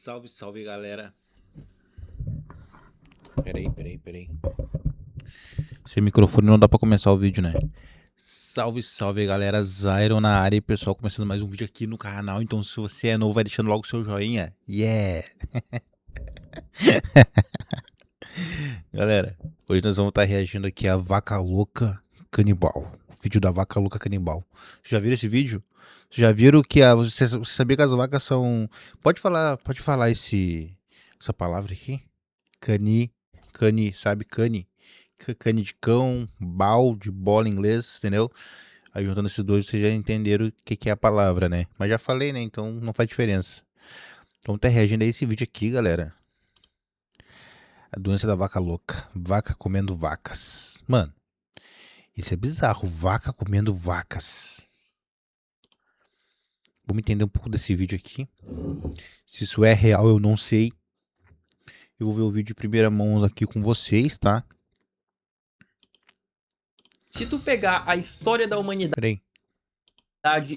Salve, salve, galera. Peraí. Sem microfone não dá pra começar o vídeo, né? Salve, salve, galera. Zyron na área e pessoal, começando mais um vídeo aqui no canal. Então, se você é novo, vai deixando logo o seu joinha. Yeah! Galera, hoje nós vamos estar reagindo aqui a Vaca Louca Canibal. O vídeo da Vaca Louca Canibal. Vocês já viram esse vídeo? Vocês já viram que você sabia que as vacas são... Pode falar essa palavra aqui? Cani, sabe? Cani de cão, bal de bola em inglês, entendeu? Aí juntando esses dois vocês já entenderam o que é a palavra, né? Mas já falei, né? Então não faz diferença. Então tá reagindo a esse vídeo aqui, galera. A doença da vaca louca. Vaca comendo vacas. Mano, isso é bizarro. Vaca comendo vacas. Vamos entender um pouco desse vídeo aqui. Se isso é real, eu não sei. Eu vou ver o vídeo de primeira mão aqui com vocês, tá? Se tu pegar a história da humanidade Peraí.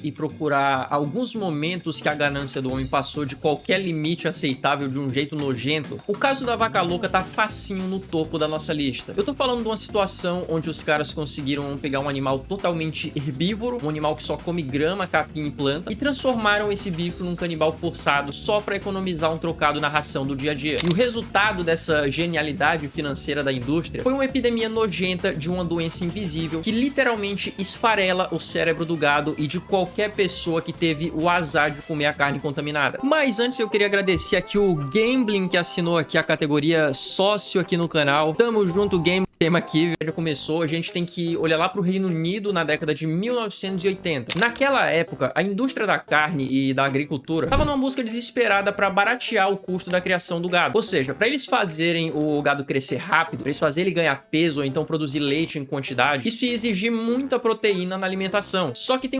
e procurar alguns momentos que a ganância do homem passou de qualquer limite aceitável de um jeito nojento, o caso da vaca louca tá facinho no topo da nossa lista. Eu tô falando de uma situação onde os caras conseguiram pegar um animal totalmente herbívoro, um animal que só come grama, capim e planta, e transformaram esse bicho num canibal forçado só pra economizar um trocado na ração do dia a dia. E o resultado dessa genialidade financeira da indústria foi uma epidemia nojenta de uma doença invisível que literalmente esfarela o cérebro do gado e de qualquer pessoa que teve o azar de comer a carne contaminada. Mas antes eu queria agradecer aqui o Gambling que assinou aqui a categoria sócio aqui no canal. Tamo junto, Gambling. Tema aqui já começou, a gente tem que olhar lá para o Reino Unido na década de 1980. Naquela época, a indústria da carne e da agricultura estava numa busca desesperada para baratear o custo da criação do gado. Ou seja, para eles fazerem o gado crescer rápido, para eles fazerem ele ganhar peso ou então produzir leite em quantidade, isso ia exigir muita proteína na alimentação. Só que tem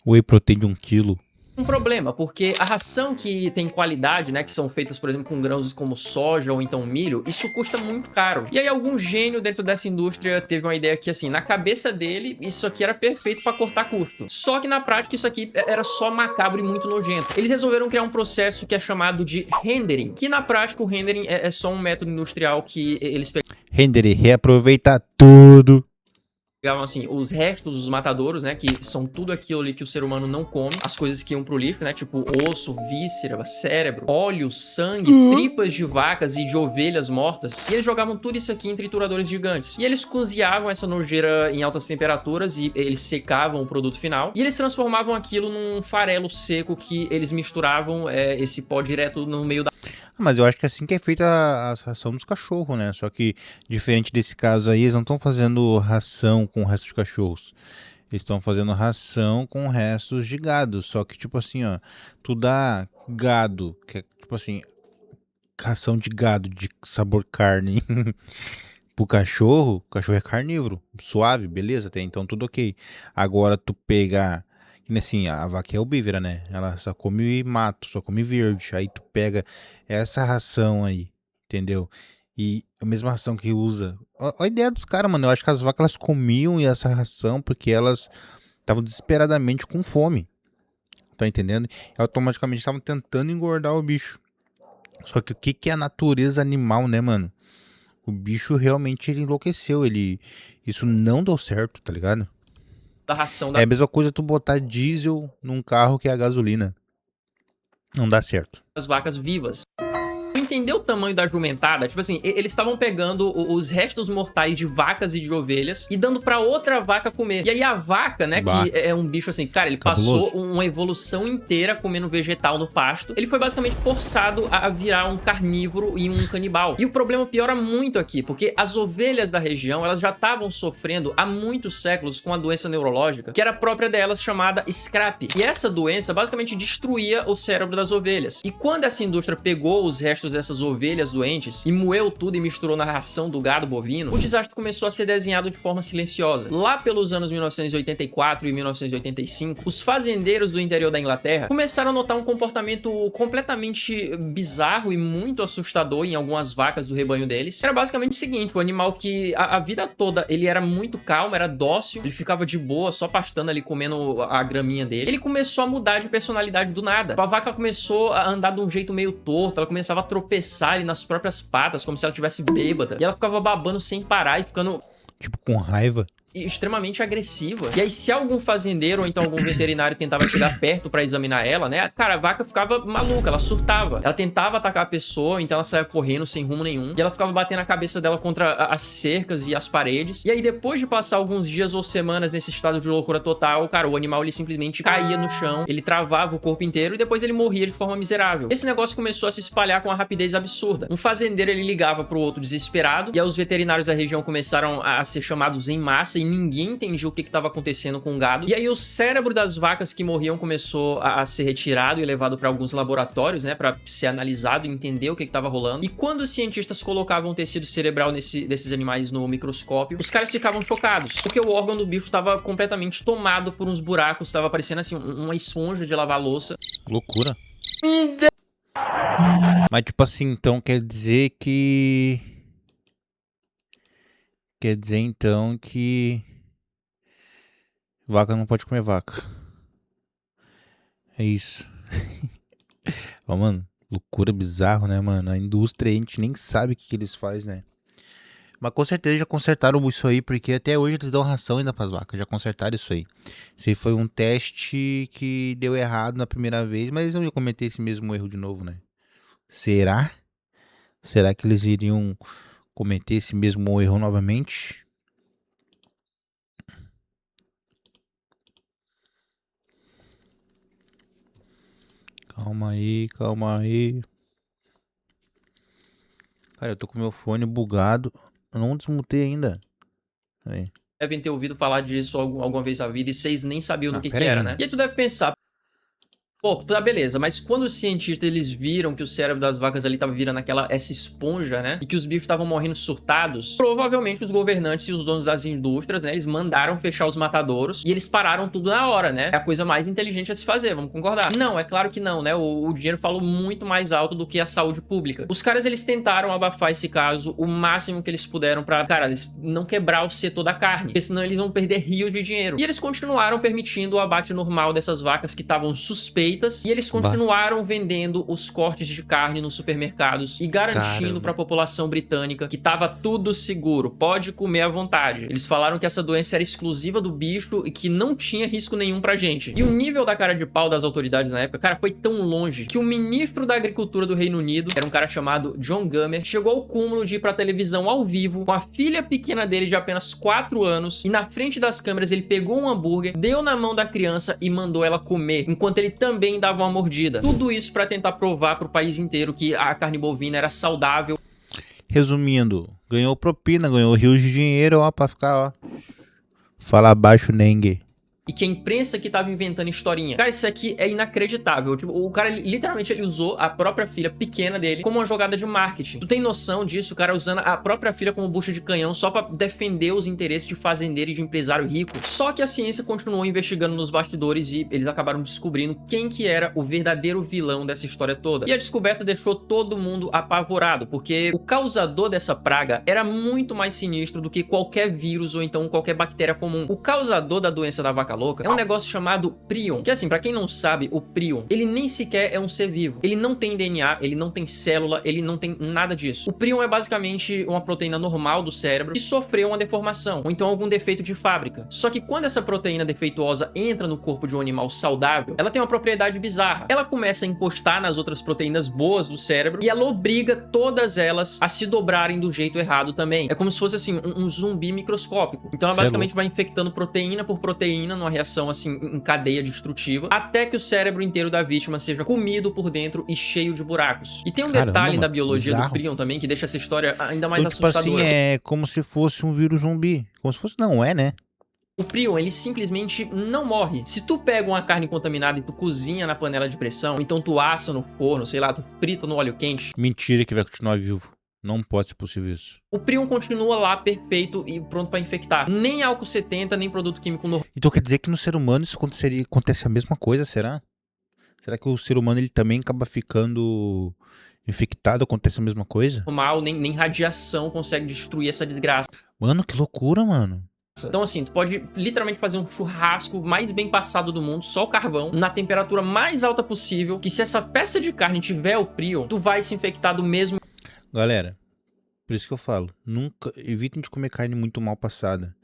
Whey protein de 1 quilo. um problema, porque a ração que tem qualidade, né, que são feitas, por exemplo, com grãos como soja ou então milho, isso custa muito caro. E aí algum gênio dentro dessa indústria teve uma ideia que, assim, na cabeça dele, isso aqui era perfeito para cortar custo. Só que na prática isso aqui era só macabro e muito nojento. Eles resolveram criar um processo que é chamado de rendering, que na prática o rendering é só um método industrial que eles Render, reaproveitar tudo. pegavam assim, os restos dos matadouros, né, que são tudo aquilo ali que o ser humano não come, as coisas que iam pro lixo, né, tipo osso, víscera, cérebro, óleo, sangue, tripas de vacas e de ovelhas mortas, e eles jogavam tudo isso aqui em trituradores gigantes. E eles cozinhavam essa nojeira em altas temperaturas e eles secavam o produto final, e eles transformavam aquilo num farelo seco que eles misturavam esse pó direto no meio da... Mas eu acho que é assim que é feita a ração dos cachorros, né? Só que, diferente desse caso aí, eles não estão fazendo ração com o resto de cachorros. Eles estão fazendo ração com restos de gado. Só que, tipo assim, ó, tu dá gado, que é, tipo assim, ração de gado de sabor carne pro cachorro, o cachorro é carnívoro, suave, beleza, até então tudo ok. Agora tu pegar... Assim, a vaca é herbívora, né? Ela só come mato, só come verde. Aí tu pega essa ração aí, entendeu? E a mesma ração que usa. A ideia dos caras, mano, eu acho que as vacas elas comiam essa ração porque elas estavam desesperadamente com fome. Tá entendendo? E automaticamente estavam tentando engordar o bicho. Só que o que é a natureza animal, né, mano? O bicho realmente ele enlouqueceu. Isso não deu certo, tá ligado? ração É a mesma coisa tu botar diesel num carro que é a gasolina. Não dá certo. das vacas vivas. Entender o tamanho da jumentada, tipo assim, eles estavam pegando os restos mortais de vacas e de ovelhas e dando pra outra vaca comer. E aí a vaca, né, que é um bicho assim, cara, ele Cabuloso. passou uma evolução inteira comendo vegetal no pasto. Ele foi basicamente forçado a virar um carnívoro e um canibal. E o problema piora muito aqui, porque as ovelhas da região, elas já estavam sofrendo há muitos séculos com a doença neurológica, que era própria delas, chamada scrap. E essa doença basicamente destruía o cérebro das ovelhas. E quando essa indústria pegou os restos dessas ovelhas doentes e moeu tudo e misturou na ração do gado bovino, o desastre começou a ser desenhado de forma silenciosa. Lá pelos anos 1984 e 1985, os fazendeiros do interior da Inglaterra começaram a notar um comportamento completamente bizarro e muito assustador em algumas vacas do rebanho deles. Era basicamente o seguinte, o animal que a vida toda ele era muito calmo, era dócil, ele ficava de boa, só pastando ali, comendo a graminha dele. Ele começou a mudar de personalidade do nada. A vaca começou a andar de um jeito meio torto, ela começava a tropeçar ali nas próprias patas, como se ela estivesse bêbada. E ela ficava babando sem parar e ficando... Tipo, com raiva. Extremamente agressiva. E aí, se algum fazendeiro ou então algum veterinário tentava chegar perto pra examinar ela, né? Cara, a vaca ficava maluca, ela surtava. Ela tentava atacar a pessoa, então ela saia correndo sem rumo nenhum. E ela ficava batendo a cabeça dela contra as cercas e as paredes. E aí, depois de passar alguns dias ou semanas nesse estado de loucura total, cara, o animal ele simplesmente caía no chão, ele travava o corpo inteiro e depois ele morria de forma miserável. Esse negócio começou a se espalhar com uma rapidez absurda. Um fazendeiro ele ligava pro outro desesperado, e aí os veterinários da região começaram a ser chamados em massa e ninguém entendia o que estava acontecendo com o gado. E aí o cérebro das vacas que morriam começou a ser retirado e levado para alguns laboratórios, né, para ser analisado e entender o que estava rolando. E quando os cientistas colocavam o tecido cerebral desses animais no microscópio, os caras ficavam chocados, porque o órgão do bicho estava completamente tomado por uns buracos, estava parecendo assim uma esponja de lavar louça. Loucura. Mas tipo assim, então quer dizer então que vaca não pode comer vaca. É isso. Ó, mano, loucura, bizarro, né, mano? A indústria, a gente nem sabe o que eles fazem, né? Mas com certeza já consertaram isso aí, porque até hoje eles dão ração ainda pras vacas. Já consertaram isso aí. Isso aí foi um teste que deu errado na primeira vez, mas eles não iam cometer esse mesmo erro de novo, né? Será? Será que eles iriam cometer esse mesmo erro novamente? Calma aí, calma aí. Cara, eu tô com meu fone bugado. Eu não desmutei ainda. Aí. Devem ter ouvido falar disso alguma vez na vida e vocês nem sabiam do que pera era, aí, né? né? E aí tu deve pensar, pô, tá beleza, mas quando os cientistas eles viram que o cérebro das vacas ali tava virando essa esponja, né? E que os bichos estavam morrendo surtados, provavelmente os governantes e os donos das indústrias, né? Eles mandaram fechar os matadouros e eles pararam tudo na hora, né? É a coisa mais inteligente a se fazer, vamos concordar? Não, é claro que não, né? O dinheiro falou muito mais alto do que a saúde pública. Os caras, eles tentaram abafar esse caso o máximo que eles puderam pra, cara, eles não quebrar o setor da carne, porque senão eles vão perder rios de dinheiro. E eles continuaram permitindo o abate normal dessas vacas que estavam suspeitas. E eles continuaram vendendo os cortes de carne nos supermercados e garantindo para a população britânica que tava tudo seguro, pode comer à vontade. Eles falaram que essa doença era exclusiva do bicho e que não tinha risco nenhum pra gente. E o nível da cara de pau das autoridades na época, cara, foi tão longe que o ministro da Agricultura do Reino Unido, que era um cara chamado John Gummer, chegou ao cúmulo de ir pra televisão ao vivo com a filha pequena dele de apenas 4 anos e na frente das câmeras ele pegou um hambúrguer, deu na mão da criança e mandou ela comer, enquanto ele também dava uma mordida. Tudo isso pra tentar provar pro país inteiro que a carne bovina era saudável. Resumindo, ganhou propina, ganhou rios de dinheiro, ó, pra ficar, ó. Fala baixo, Nengue. E que a imprensa que tava inventando historinha. Cara, isso aqui é inacreditável. Tipo, o cara, literalmente, ele usou a própria filha pequena dele como uma jogada de marketing. Tu tem noção disso? O cara usando a própria filha como bucha de canhão só pra defender os interesses de fazendeiro e de empresário rico. Só que a ciência continuou investigando nos bastidores e eles acabaram descobrindo quem que era o verdadeiro vilão dessa história toda. E a descoberta deixou todo mundo apavorado, porque o causador dessa praga era muito mais sinistro do que qualquer vírus ou então qualquer bactéria comum. O causador da doença da vaca louca é um negócio chamado prion, que assim, pra quem não sabe, o prion, ele nem sequer é um ser vivo. Ele não tem DNA, ele não tem célula, ele não tem nada disso. O prion é basicamente uma proteína normal do cérebro que sofreu uma deformação, ou então algum defeito de fábrica. Só que quando essa proteína defeituosa entra no corpo de um animal saudável, ela tem uma propriedade bizarra. Ela começa a encostar nas outras proteínas boas do cérebro e ela obriga todas elas a se dobrarem do jeito errado também. É como se fosse assim, um zumbi microscópico. Então ela basicamente vai infectando proteína por proteína numa reação assim em cadeia destrutiva, até que o cérebro inteiro da vítima seja comido por dentro e cheio de buracos. E tem um detalhe da biologia do prion também que deixa essa história ainda mais então, assustadora. Tipo assim, é como se fosse um vírus zumbi. Como se fosse, não é, né? O prion, ele simplesmente não morre. Se tu pega uma carne contaminada e tu cozinha na panela de pressão, ou então tu assa no forno, sei lá, tu frita no óleo quente, Mentira que vai continuar vivo. Não pode ser possível isso. o prion continua lá perfeito e pronto pra infectar. Nem álcool 70, nem produto químico normal Então quer dizer que no ser humano isso acontece a mesma coisa, será? Será que o ser humano ele também acaba ficando infectado? Acontece a mesma coisa? nem radiação consegue destruir essa desgraça. Mano, que loucura, mano. Então assim, tu pode literalmente fazer um churrasco mais bem passado do mundo, só o carvão, na temperatura mais alta possível, que se essa peça de carne tiver o prion, tu vai se infectar do mesmo. Galera, por isso que eu falo, nunca evitem de comer carne muito mal passada.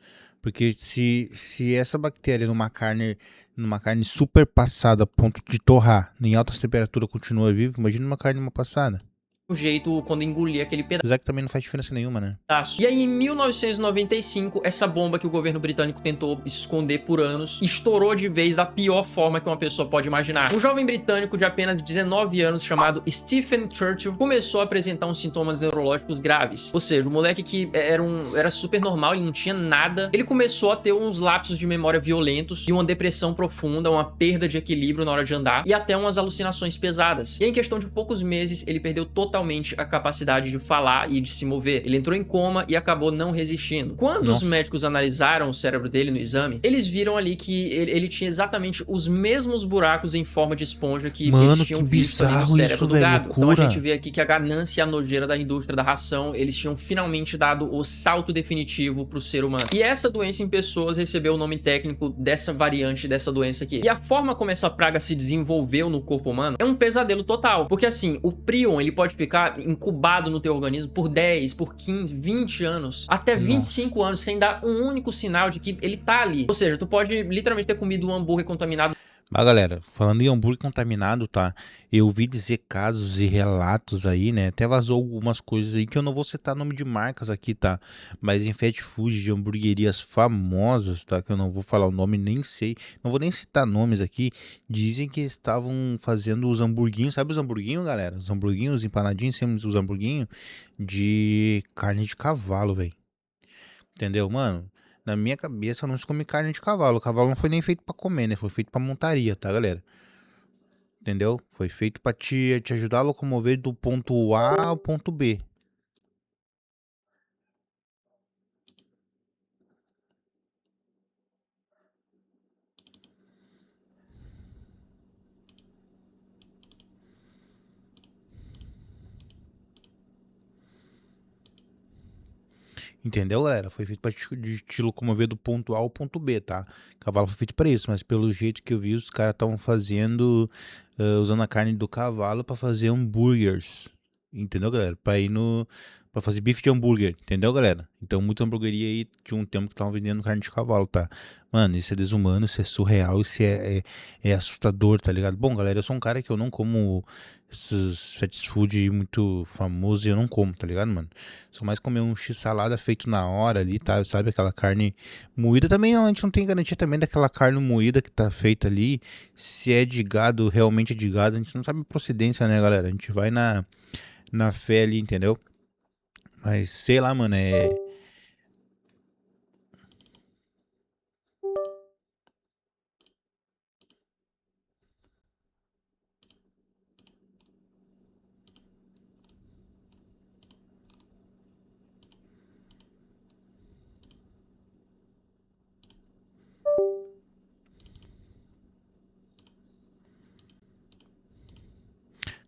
Porque se essa bactéria numa carne super passada a ponto de torrar, em altas temperaturas continua viva, imagina uma carne mal passada. Jeito quando engolir aquele pedaço. Apesar que também não faz diferença nenhuma, né? E aí, em 1995, essa bomba que o governo britânico tentou esconder por anos estourou de vez da pior forma que uma pessoa pode imaginar. Um jovem britânico de apenas 19 anos chamado Stephen Churchill começou a apresentar uns sintomas neurológicos graves. Ou seja, o moleque que era super normal, ele não tinha nada, ele começou a ter uns lapsos de memória violentos e uma depressão profunda, uma perda de equilíbrio na hora de andar e até umas alucinações pesadas. E em questão de poucos meses, ele perdeu totalmente a capacidade de falar e de se mover. Ele entrou em coma e acabou não resistindo. Quando os médicos analisaram o cérebro dele no exame, eles viram ali que ele tinha exatamente os mesmos buracos em forma de esponja que eles tinham visto ali no cérebro do gado. Então a gente vê aqui que a ganância e a nojeira da indústria da ração, eles tinham finalmente dado o salto definitivo pro ser humano. E essa doença em pessoas recebeu o nome técnico dessa variante dessa doença aqui. E a forma como essa praga se desenvolveu no corpo humano é um pesadelo total. Porque assim, o prion, ele pode ficar incubado no teu organismo por 10, por 15, 20 anos, até 25 anos, sem dar um único sinal de que ele tá ali. Ou seja, tu pode literalmente ter comido um hambúrguer contaminado. Mas galera, falando em hambúrguer contaminado, tá? Eu ouvi dizer casos e relatos aí, né? Até vazou algumas coisas aí que eu não vou citar nome de marcas aqui, tá? Mas em fast food de hamburguerias famosas, tá? Que eu não vou falar o nome, nem sei. Não vou nem citar nomes aqui. Dizem que estavam fazendo os hamburguinhos, sabe os hamburguinhos, galera? Os hamburguinhos empanadinhos, os hamburguinhos de carne de cavalo, velho. Entendeu, mano? Na minha cabeça não se come carne de cavalo. O cavalo não foi nem feito pra comer, né? Foi feito pra montaria, tá, galera? Entendeu? Foi feito pra te ajudar a locomover do ponto A ao ponto B. Entendeu, galera? Foi feito pra te locomover do ponto A ao ponto B, tá? Cavalo foi feito pra isso, mas pelo jeito que eu vi, os caras estavam fazendo, usando a carne do cavalo pra fazer hambúrgueres. Entendeu, galera? Pra fazer bife de hambúrguer, entendeu, galera? Então, muita hamburgueria aí tinha um tempo que estavam vendendo carne de cavalo, tá? Mano, isso é desumano, isso é surreal, isso é assustador, tá ligado? Bom, galera, eu sou um cara que eu não como esses fast food muito famosos e eu não como, tá ligado, mano? Só mais comer um x-salada feito na hora ali, tá? Sabe, aquela carne moída também, não, a gente não tem garantia também daquela carne moída que tá feita ali, se é de gado, realmente é de gado, a gente não sabe a procedência, né, galera? A gente vai na fé ali, entendeu? Mas sei lá, mano,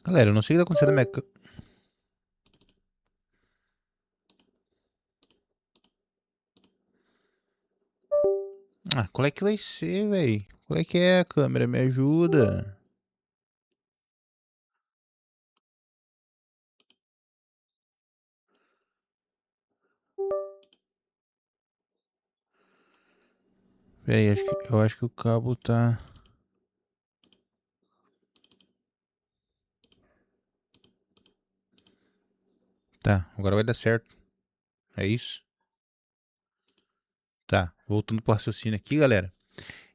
Galera, eu não sei o que tá acontecendo na minha. Ah, qual é que vai ser, velho? Qual é que é a câmera? Me ajuda. Pera aí, eu acho que o cabo tá. Tá, agora vai dar certo. É isso? Tá, voltando pro raciocínio aqui, galera.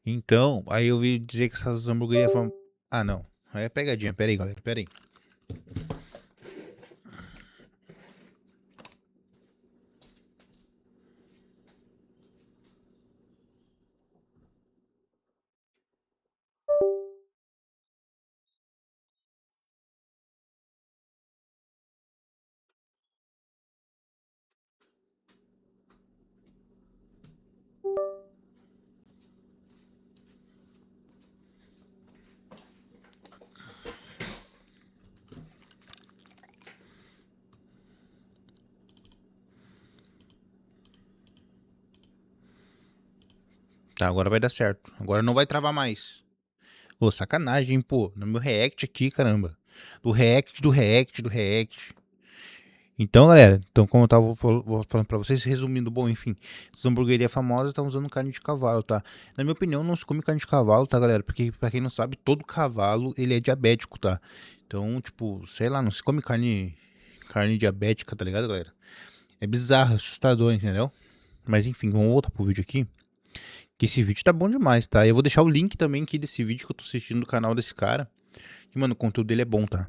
Então, aí eu vi dizer que essas hamburguerias falam. Ah, não. Aí é pegadinha. Pera aí, galera. Pera aí. Tá, agora vai dar certo. Agora não vai travar mais. Ô, sacanagem, hein, pô. No meu react aqui, caramba. Do react. Então, galera, então como eu tava falando pra vocês, resumindo, bom, enfim, essa hamburgueria famosa estão usando carne de cavalo, tá? Na minha opinião, não se come carne de cavalo, tá, galera? Porque, pra quem não sabe, todo cavalo, ele é diabético, tá? Então, tipo, sei lá, não se come carne diabética, tá ligado, galera? É bizarro, é assustador, entendeu? Mas, enfim, vamos voltar pro vídeo aqui, que esse vídeo tá bom demais, tá? Eu vou deixar o link também aqui desse vídeo que eu tô assistindo do canal desse cara, que, mano, o conteúdo dele é bom, tá?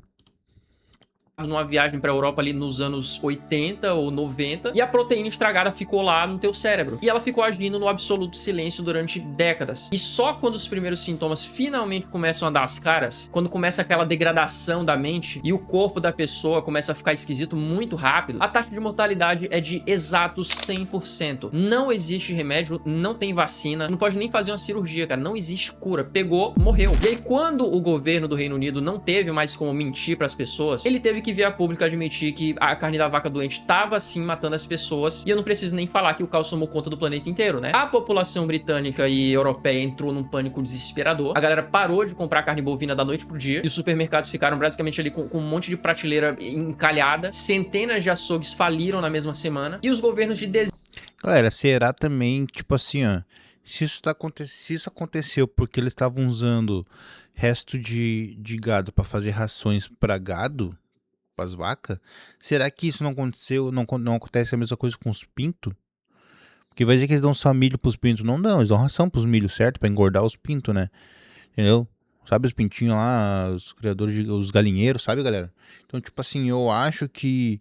Numa viagem pra Europa ali nos anos 80 ou 90, e a proteína estragada ficou lá no teu cérebro. E ela ficou agindo no absoluto silêncio durante décadas. E só quando os primeiros sintomas finalmente começam a dar as caras, quando começa aquela degradação da mente e o corpo da pessoa começa a ficar esquisito muito rápido, a taxa de mortalidade é de exatos 100%. Não existe remédio, não tem vacina, não pode nem fazer uma cirurgia, cara, não existe cura. Pegou, morreu. E aí quando o governo do Reino Unido não teve mais como mentir pras pessoas, ele teve que vir a público admitir que a carne da vaca doente estava sim matando as pessoas, e eu não preciso nem falar que o caos tomou conta do planeta inteiro, né? A população britânica e europeia entrou num pânico desesperador, a galera parou de comprar carne bovina da noite pro dia, e os supermercados ficaram basicamente ali com um monte de prateleira encalhada, centenas de açougues faliram na mesma semana, e os governos de Galera, será também, tipo assim, ó, se isso aconteceu porque eles estavam usando resto de gado pra fazer rações pra gado, pras vacas, será que isso não aconteceu, não acontece a mesma coisa com os pintos? Porque vai dizer que eles dão só milho pros pintos, não dão, eles dão ração pros milhos, certo? Pra engordar os pintos, né? Entendeu? Sabe os pintinhos lá, os criadores, os galinheiros, sabe, galera? Então, tipo assim, eu acho que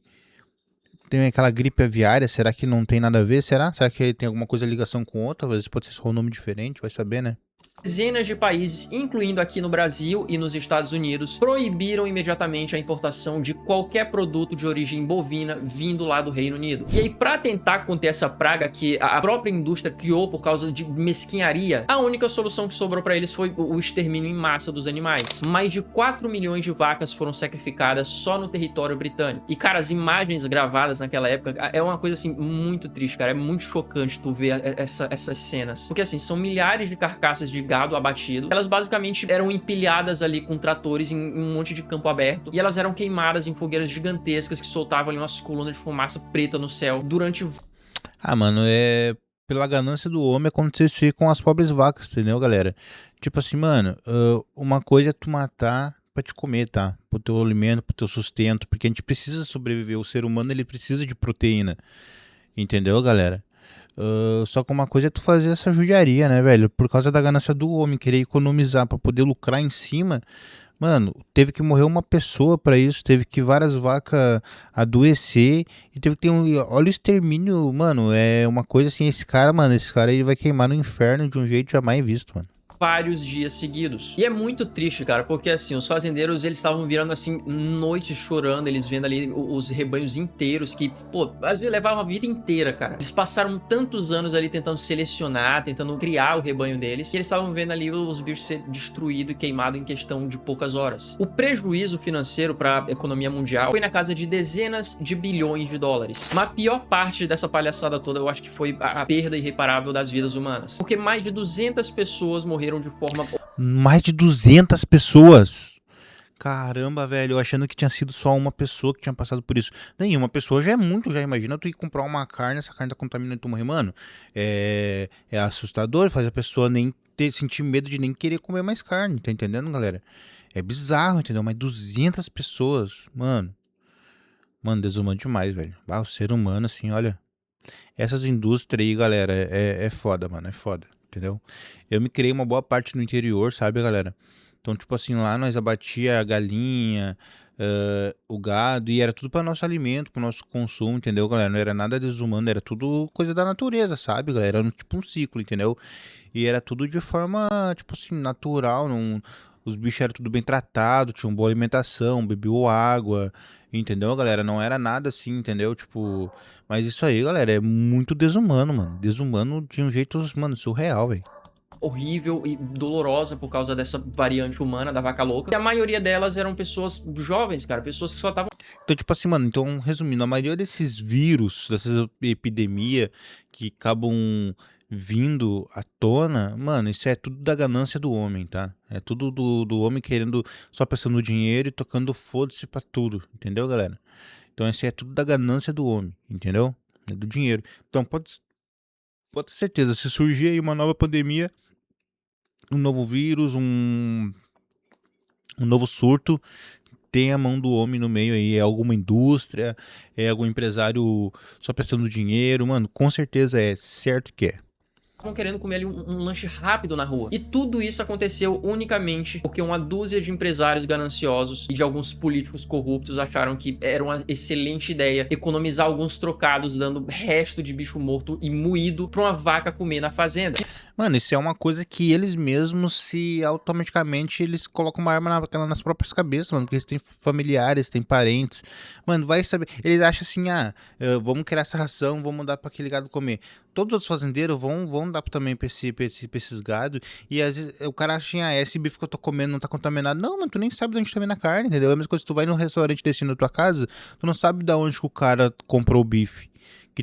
tem aquela gripe aviária, será que não tem nada a ver? Será que tem alguma coisa ligação com outra? Às vezes pode ser só um nome diferente, vai saber, né? dezenas de países, incluindo aqui no Brasil e nos Estados Unidos, proibiram imediatamente a importação de qualquer produto de origem bovina vindo lá do Reino Unido. E aí, para tentar conter essa praga que a própria indústria criou por causa de mesquinharia, a única solução que sobrou para eles foi o extermínio em massa dos animais. Mais de 4 milhões de vacas foram sacrificadas só no território britânico. E, cara, as imagens gravadas naquela época é uma coisa, assim, muito triste, cara. É muito chocante tu ver essas cenas. Porque, assim, são milhares de carcaças de gado abatido. Elas basicamente eram empilhadas ali com tratores em um monte de campo aberto, e elas eram queimadas em fogueiras gigantescas que soltavam ali umas colunas de fumaça preta no céu durante... Ah, mano, pela ganância do homem aconteceu isso aí com as pobres vacas, entendeu, galera? Tipo assim, mano, uma coisa é tu matar pra te comer, tá? Pro teu alimento, pro teu sustento, porque a gente precisa sobreviver. O ser humano, ele precisa de proteína, entendeu, galera? Só que uma coisa é tu fazer essa judiaria, né, velho? Por causa da ganância do homem, querer economizar pra poder lucrar em cima. Mano, teve que morrer uma pessoa pra isso, teve que várias vacas adoecer, e teve que ter olha o extermínio, mano, é uma coisa assim, esse cara, mano, ele vai queimar no inferno de um jeito jamais visto, mano. Vários dias seguidos. E é muito triste, cara, porque assim, os fazendeiros, eles estavam virando assim, noites chorando, eles vendo ali os rebanhos inteiros que, pô, às vezes levaram uma vida inteira, cara. Eles passaram tantos anos ali tentando selecionar, tentando criar o rebanho deles, e eles estavam vendo ali os bichos ser destruídos e queimados em questão de poucas horas. O prejuízo financeiro para a economia mundial foi na casa de dezenas de bilhões de dólares. Mas a pior parte dessa palhaçada toda, eu acho que foi a perda irreparável das vidas humanas. Porque mais de 200 pessoas morreram de forma... Mais de 200 pessoas. Caramba, velho, eu achando que tinha sido só uma pessoa que tinha passado por isso. Nenhuma pessoa já é muito, já imagina tu ir comprar uma carne, essa carne tá contaminada e tu morrer, mano. É assustador, faz a pessoa nem sentir medo de nem querer comer mais carne, tá entendendo, galera? É bizarro, entendeu? Mas 200 pessoas, mano. Mano, desumano demais, velho. Ah, o ser humano, assim, olha. Essas indústrias aí, galera, é foda, mano, é foda, entendeu? Eu me criei uma boa parte no interior, sabe, galera? Então, tipo assim, lá nós abatia a galinha, o gado, e era tudo para nosso alimento, para nosso consumo, entendeu, galera? Não era nada desumano, era tudo coisa da natureza, sabe, galera? Era tipo um ciclo, entendeu? E era tudo de forma, tipo assim, natural, não... Os bichos eram tudo bem tratados, tinham boa alimentação, bebiam água, entendeu, galera? Não era nada assim, entendeu? Tipo, mas isso aí, galera, é muito desumano, mano. Desumano de um jeito, mano, surreal, velho. Horrível e dolorosa por causa dessa variante humana da vaca louca. E a maioria delas eram pessoas jovens, cara, pessoas que só estavam... Então, tipo assim, mano, então, resumindo, a maioria desses vírus, dessas epidemias que acabam vindo à tona, mano, isso é tudo da ganância do homem, tá? É tudo do homem querendo, só pensando no dinheiro e tocando foda-se pra tudo, entendeu, galera? Então isso é tudo da ganância do homem, entendeu? É do dinheiro. Então pode ter certeza, se surgir aí uma nova pandemia, um novo vírus, um novo surto, tem a mão do homem no meio aí, é alguma indústria, é algum empresário só pensando no dinheiro, mano, com certeza é, certo que é. Estavam querendo comer ali um lanche rápido na rua. E tudo isso aconteceu unicamente porque uma dúzia de empresários gananciosos e de alguns políticos corruptos acharam que era uma excelente ideia economizar alguns trocados dando resto de bicho morto e moído pra uma vaca comer na fazenda. Mano, isso é uma coisa que eles mesmos se automaticamente eles colocam uma arma nas próprias cabeças, mano, porque eles têm familiares, têm parentes. Mano, vai saber. Eles acham assim, vamos criar essa ração, vamos dar pra aquele gado comer. Todos os outros fazendeiros vão dar também pra esses gado. E às vezes o cara acha assim, esse bife que eu tô comendo não tá contaminado. Não, mano, tu nem sabe de onde tá vindo a carne, entendeu? É a mesma coisa que tu vai num restaurante desse na tua casa, tu não sabe de onde que o cara comprou o bife que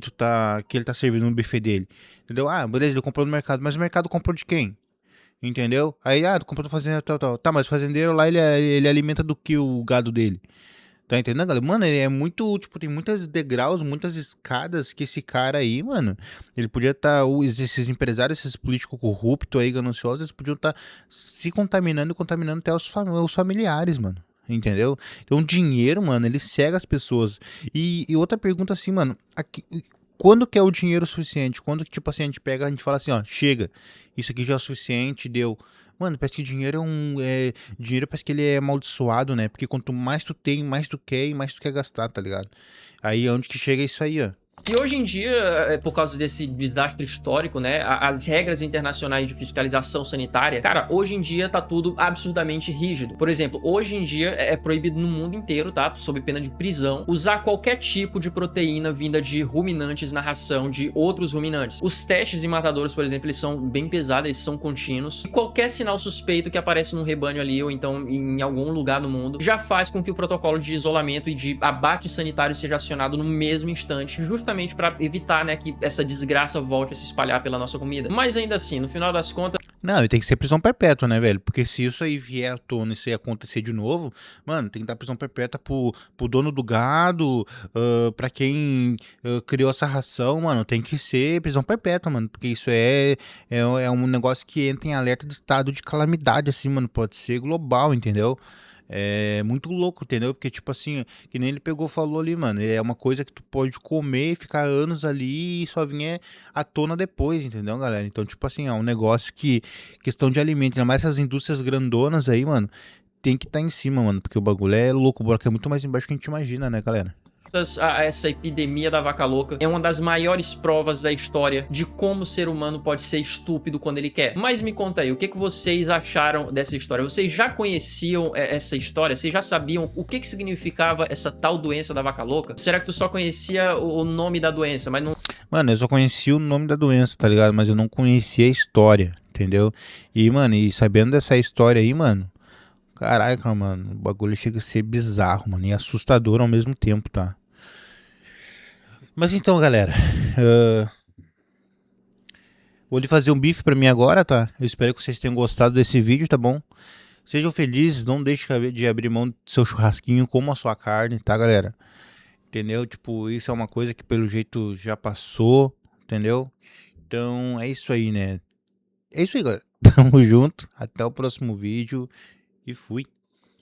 ele tá servindo no buffet dele. Entendeu? Beleza, ele comprou no mercado, mas o mercado comprou de quem? Entendeu? Aí, tu comprou do fazendeiro, tal. Tá, mas o fazendeiro lá, ele alimenta do que o gado dele? Tá entendendo, galera? Mano, ele é muito, tipo, tem muitos degraus, muitas escadas que esse cara aí, mano, ele podia estar, esses empresários, esses políticos corruptos aí, gananciosos, eles podiam estar se contaminando e contaminando até os familiares, mano. Entendeu? Então, o dinheiro, mano, ele cega as pessoas. E outra pergunta assim, mano, quando que é o dinheiro suficiente? Quando que, tipo assim, a gente fala assim, ó, chega, isso aqui já é o suficiente, deu. Mano, parece que dinheiro dinheiro parece que ele é amaldiçoado, né? Porque quanto mais tu tem, mais tu quer e mais tu quer gastar, tá ligado? Aí é onde que chega isso aí, ó. E hoje em dia, por causa desse desastre histórico, né, as regras internacionais de fiscalização sanitária, cara, hoje em dia tá tudo absurdamente rígido. Por exemplo, hoje em dia é proibido no mundo inteiro, tá, sob pena de prisão, usar qualquer tipo de proteína vinda de ruminantes na ração de outros ruminantes. Os testes de matadouros, por exemplo, eles são bem pesados, eles são contínuos. E qualquer sinal suspeito que aparece num rebanho ali ou então em algum lugar no mundo já faz com que o protocolo de isolamento e de abate sanitário seja acionado no mesmo instante, justamente para evitar, né, que essa desgraça volte a se espalhar pela nossa comida. Mas ainda assim, no final das contas... Não, e tem que ser prisão perpétua, né, velho? Porque se isso aí vier à tona e isso aí acontecer de novo, mano, tem que dar prisão perpétua pro dono do gado, pra quem criou essa ração, mano, tem que ser prisão perpétua, mano. Porque isso é um negócio que entra em alerta de estado de calamidade, assim, mano. Pode ser global, entendeu? É muito louco, entendeu? Porque, tipo assim, que nem ele pegou e falou ali, mano, é uma coisa que tu pode comer e ficar anos ali e só vinha à tona depois, entendeu, galera? Então, tipo assim, é um negócio que, questão de alimento, ainda mais essas indústrias grandonas aí, mano, tem que estar em cima, mano, porque o bagulho é louco, o buraco é muito mais embaixo que a gente imagina, né, galera? Essa epidemia da vaca louca é uma das maiores provas da história de como o ser humano pode ser estúpido quando ele quer. Mas me conta aí, o que vocês acharam dessa história? Vocês já conheciam essa história? Vocês já sabiam o que significava essa tal doença da vaca louca? Será que tu só conhecia o nome da doença, mas não... Mano, eu só conhecia o nome da doença, tá ligado? Mas eu não conhecia a história, entendeu? E, mano, e sabendo dessa história aí, mano, caraca, mano, o bagulho chega a ser bizarro, mano, e assustador ao mesmo tempo, tá? Mas então, galera, vou ali fazer um bife pra mim agora, tá? Eu espero que vocês tenham gostado desse vídeo, tá bom? Sejam felizes, não deixem de abrir mão do seu churrasquinho, coma a sua carne, tá, galera? Entendeu? Tipo, isso é uma coisa que pelo jeito já passou, entendeu? Então, é isso aí, né? É isso aí, galera. Tamo junto, até o próximo vídeo e fui.